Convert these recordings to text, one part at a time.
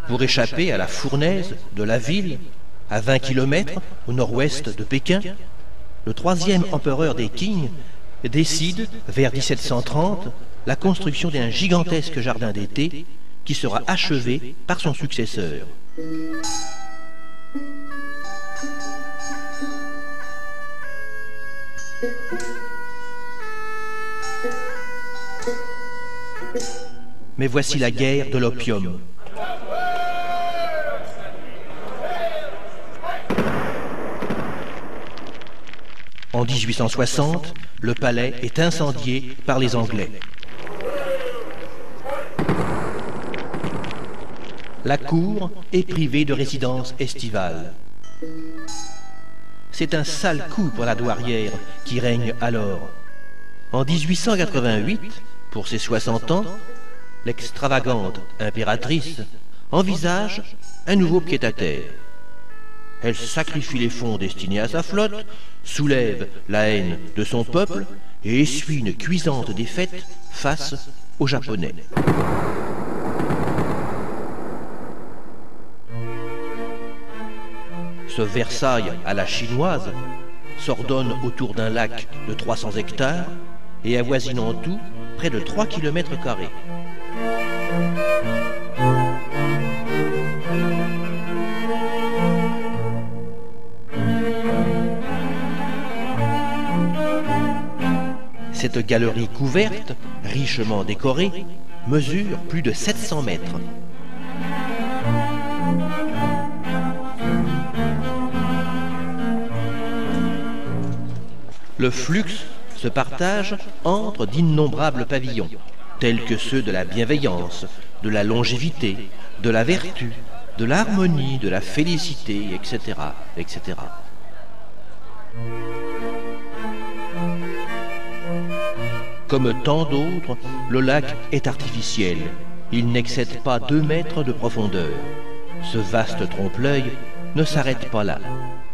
Pour échapper à la fournaise de la ville, à 20 km au nord-ouest de Pékin, le troisième empereur des Qing décide, vers 1730, la construction d'un gigantesque jardin d'été qui sera achevé par son successeur. Mais voici la guerre de l'opium. En 1860, le palais est incendié par les Anglais. La cour est privée de résidence estivale. C'est un sale coup pour la douairière qui règne alors. En 1888, pour ses 60 ans, l'extravagante impératrice envisage un nouveau pied-à-terre. Elle sacrifie les fonds destinés à sa flotte, soulève la haine de son peuple et essuie une cuisante défaite face aux Japonais. Ce Versailles à la chinoise s'ordonne autour d'un lac de 300 hectares et avoisine en tout près de 3 km². Cette galerie couverte, richement décorée, mesure plus de 700 mètres. Le flux se partage entre d'innombrables pavillons, tels que ceux de la bienveillance, de la longévité, de la vertu, de l'harmonie, de la félicité, etc., etc. Comme tant d'autres, le lac est artificiel. Il n'excède pas 2 mètres de profondeur. Ce vaste trompe-l'œil ne s'arrête pas là.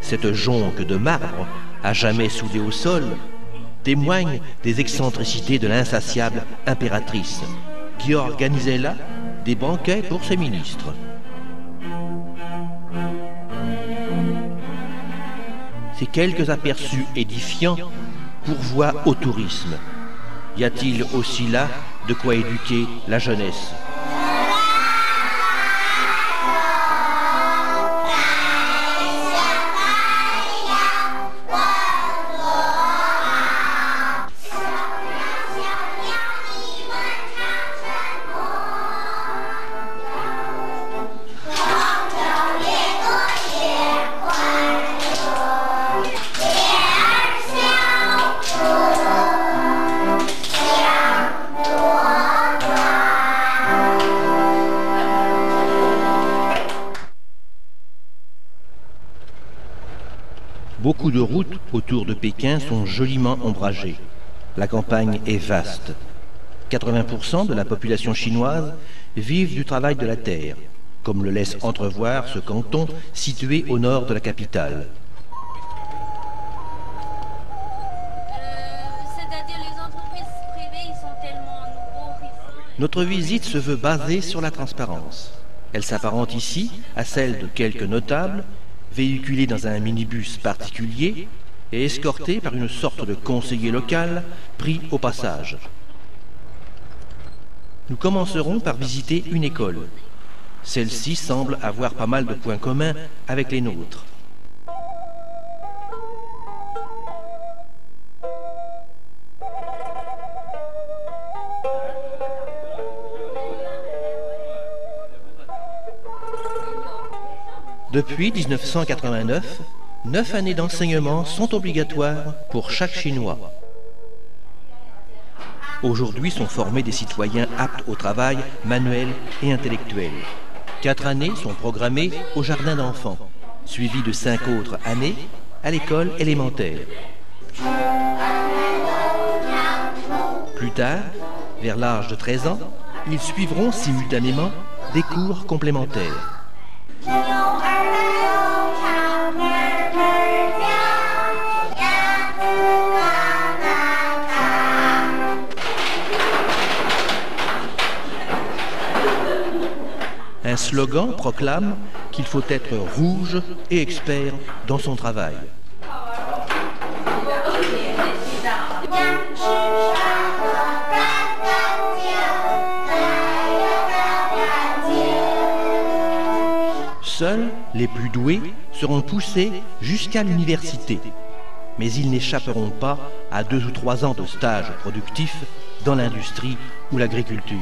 Cette jonque de marbre, à jamais soudée au sol, témoigne des excentricités de l'insatiable impératrice, qui organisait là des banquets pour ses ministres. Ces quelques aperçus édifiants pourvoient au tourisme. Y a-t-il aussi là de quoi éduquer la jeunesse ? Beaucoup de routes autour de Pékin sont joliment ombragées. La campagne est vaste. 80% de la population chinoise vivent du travail de la terre, comme le laisse entrevoir ce canton situé au nord de la capitale. C'est-à-dire les entreprises privées, ils sont tellement nouveaux. Notre visite se veut basée sur la transparence. Elle s'apparente ici à celle de quelques notables, véhiculés dans un minibus particulier et escortés par une sorte de conseiller local pris au passage. Nous commencerons par visiter une école. Celle-ci semble avoir pas mal de points communs avec les nôtres. Depuis 1989, 9 années d'enseignement sont obligatoires pour chaque Chinois. Aujourd'hui sont formés des citoyens aptes au travail manuel et intellectuel. 4 années sont programmées au jardin d'enfants, suivies de 5 autres années à l'école élémentaire. Plus tard, vers l'âge de 13 ans, ils suivront simultanément des cours complémentaires. Un slogan proclame qu'il faut être rouge et expert dans son travail. Seuls les plus doués seront poussés jusqu'à l'université, mais ils n'échapperont pas à 2 ou 3 ans de stage productif dans l'industrie ou l'agriculture.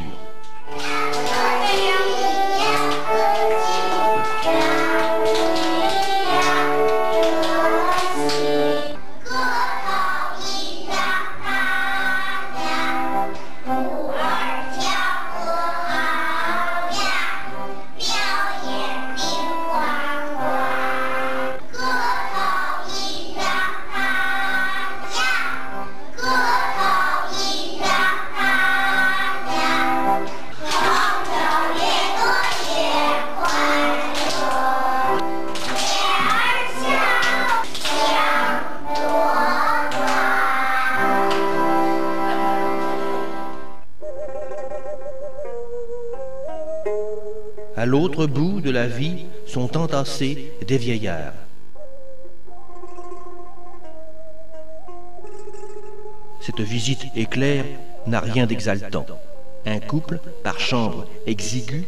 À l'autre bout de la vie sont entassés des vieillards. Cette visite éclair n'a rien d'exaltant. Un couple par chambre exiguë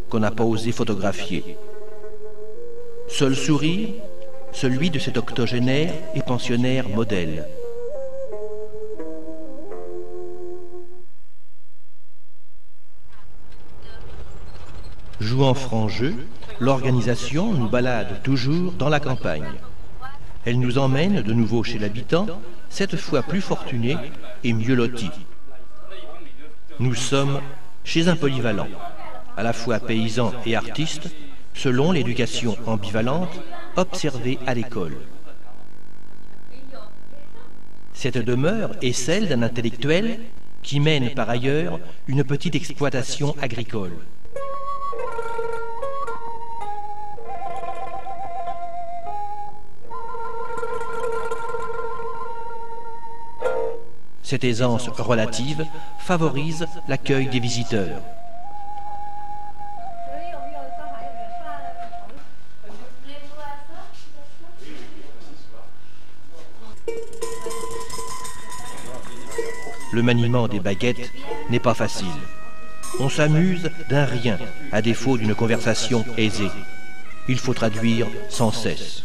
qu'on n'a pas osé photographier. Seul sourire, celui de cet octogénaire et pensionnaire modèle. Jouant franc jeu, l'organisation nous balade toujours dans la campagne. Elle nous emmène de nouveau chez l'habitant, cette fois plus fortuné et mieux loti. Nous sommes chez un polyvalent, à la fois paysan et artiste, selon l'éducation ambivalente observée à l'école. Cette demeure est celle d'un intellectuel qui mène par ailleurs une petite exploitation agricole. Cette aisance relative favorise l'accueil des visiteurs. Le maniement des baguettes n'est pas facile. On s'amuse d'un rien, à défaut d'une conversation aisée. Il faut traduire sans cesse.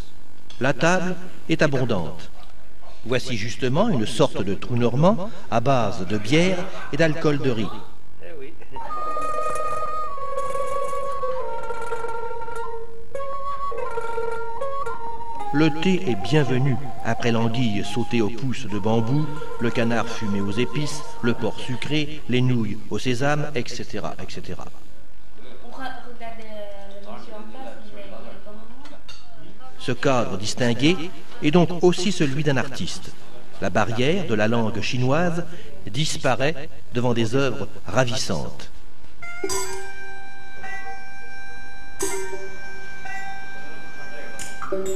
La table est abondante. Voici justement une sorte de trou normand à base de bière et d'alcool de riz. Le thé est bienvenu après l'anguille sautée aux pousses de bambou, le canard fumé aux épices, le porc sucré, les nouilles au sésame, etc., etc. Ce cadre distingué est donc aussi celui d'un artiste. La barrière de la langue chinoise disparaît devant des œuvres ravissantes.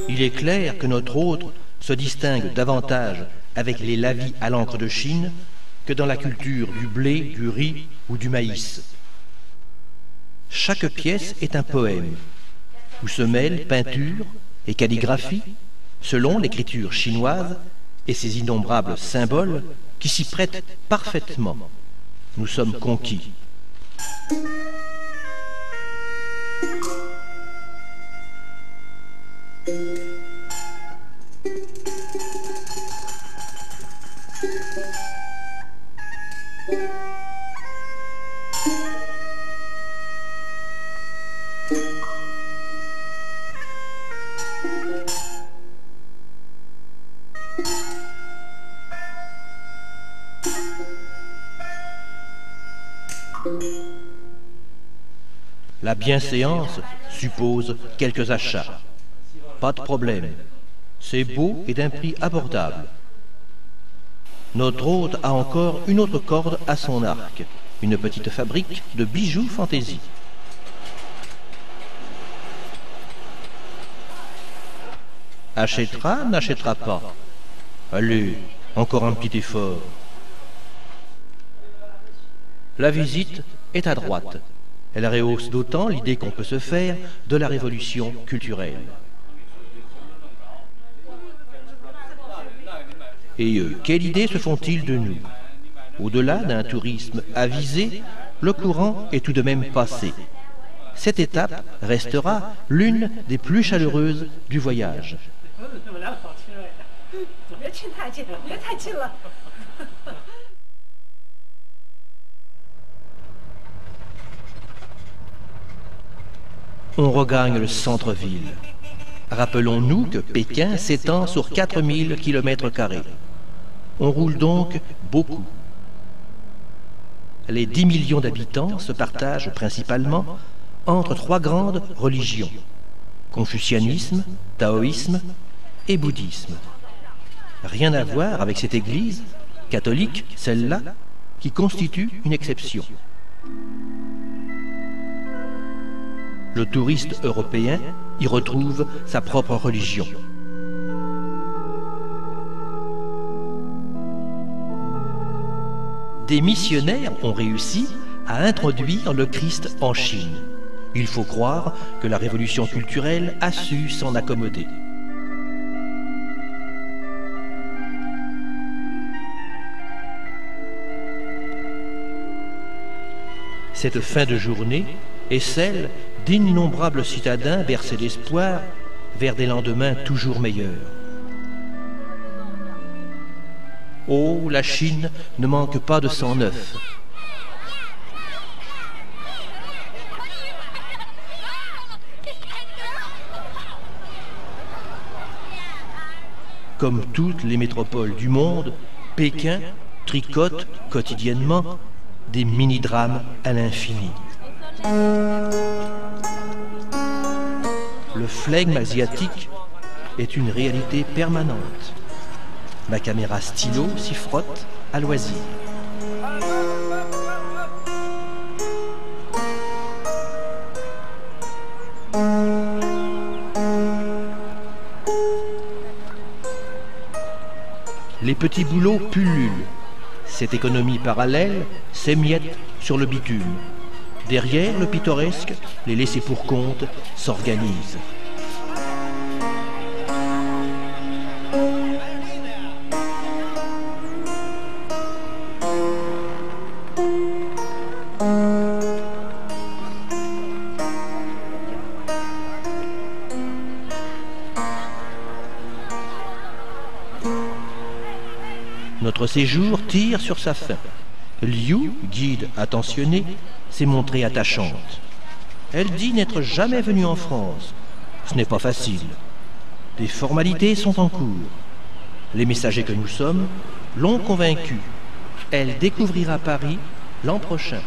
Il est clair que notre hôte se distingue davantage avec les lavis à l'encre de Chine que dans la culture du blé, du riz ou du maïs. Chaque pièce est un poème, où se mêlent peinture et calligraphie, selon l'écriture chinoise et ses innombrables symboles qui s'y prêtent parfaitement. Nous sommes conquis. La bienséance suppose quelques achats. Pas de problème. C'est beau et d'un prix abordable. Notre hôte a encore une autre corde à son arc, une petite fabrique de bijoux fantaisie. Achètera, n'achètera pas. Allez, encore un petit effort. La visite est à droite. Elle rehausse d'autant l'idée qu'on peut se faire de la révolution culturelle. Et eux, quelle idée se font-ils de nous? Au-delà d'un tourisme avisé, le courant est tout de même passé. Cette étape restera l'une des plus chaleureuses du voyage. On regagne le centre-ville. Rappelons-nous que Pékin s'étend sur 4000 km². On roule donc beaucoup. Les 10 millions d'habitants se partagent principalement entre trois grandes religions: confucianisme, taoïsme et bouddhisme. Rien à voir avec cette église, catholique, celle-là, qui constitue une exception. Le touriste européen y retrouve sa propre religion. Des missionnaires ont réussi à introduire le Christ en Chine. Il faut croire que la révolution culturelle a su s'en accommoder. Cette fin de journée est celle d'innombrables citadins bercés d'espoir vers des lendemains toujours meilleurs. Oh, la Chine ne manque pas de sang neuf. Comme toutes les métropoles du monde, Pékin tricote quotidiennement des mini-drames à l'infini. Le flegme asiatique est une réalité permanente. Ma caméra stylo s'y frotte à loisir. Les petits boulots pullulent. Cette économie parallèle s'émiette sur le bitume. Derrière le pittoresque, les laissés-pour-compte s'organisent. Notre séjour tire sur sa fin. Liu, guide attentionné, s'est montrée attachante. Elle dit n'être jamais venue en France. Ce n'est pas facile. Des formalités sont en cours. Les messagers que nous sommes l'ont convaincue. Elle découvrira Paris l'an prochain.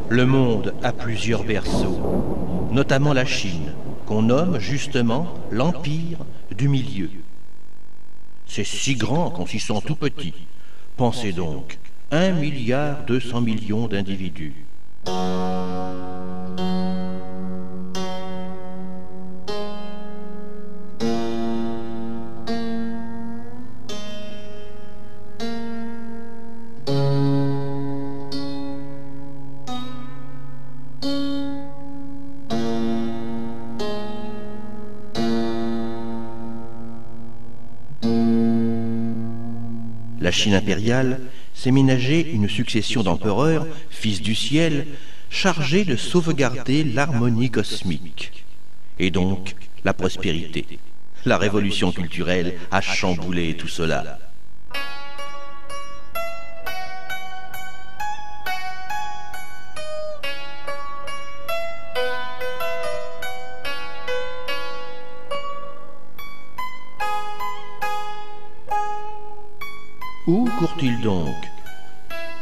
Le monde a plusieurs berceaux, notamment la Chine, qu'on nomme justement l'Empire du Milieu. C'est si grand qu'on s'y sent tout petit. Pensez donc, 1,2 milliard d'individus. La Chine impériale s'est ménagée une succession d'empereurs, fils du ciel, chargés de sauvegarder l'harmonie cosmique, et donc la prospérité. La révolution culturelle a chamboulé tout cela. Où court-il donc?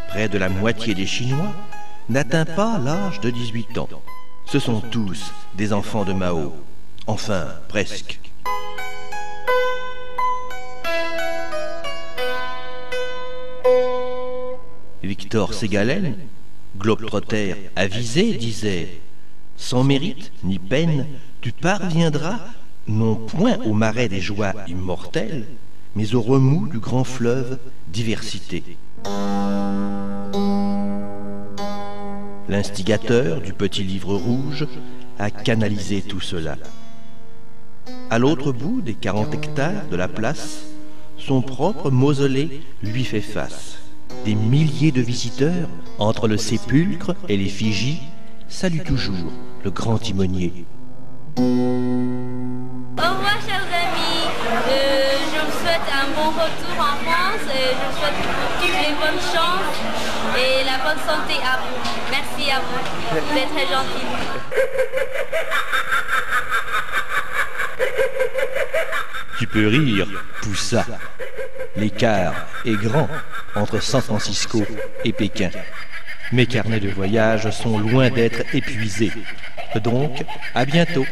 Près de la moitié des Chinois n'atteint pas l'âge de 18 ans. Ce sont tous des enfants de Mao. Enfin, presque. Victor Ségalen, globe-trotter avisé, disait « Sans mérite ni peine, tu parviendras non point au marais des joies immortelles, mais au remous du grand fleuve diversité. » L'instigateur du petit livre rouge a canalisé tout cela. À l'autre bout des 40 hectares de la place, son propre mausolée lui fait face. Des milliers de visiteurs, entre le sépulcre et l'effigie, saluent toujours le grand timonier. Au revoir, chers amis. Je vous souhaite un bon retour en France et je vous souhaite toutes les bonnes chances et la bonne santé à vous. Merci à vous. Vous êtes très gentils. Tu peux rire, Poussa. L'écart est grand entre San Francisco et Pékin. Mes carnets de voyage sont loin d'être épuisés. Donc, à bientôt.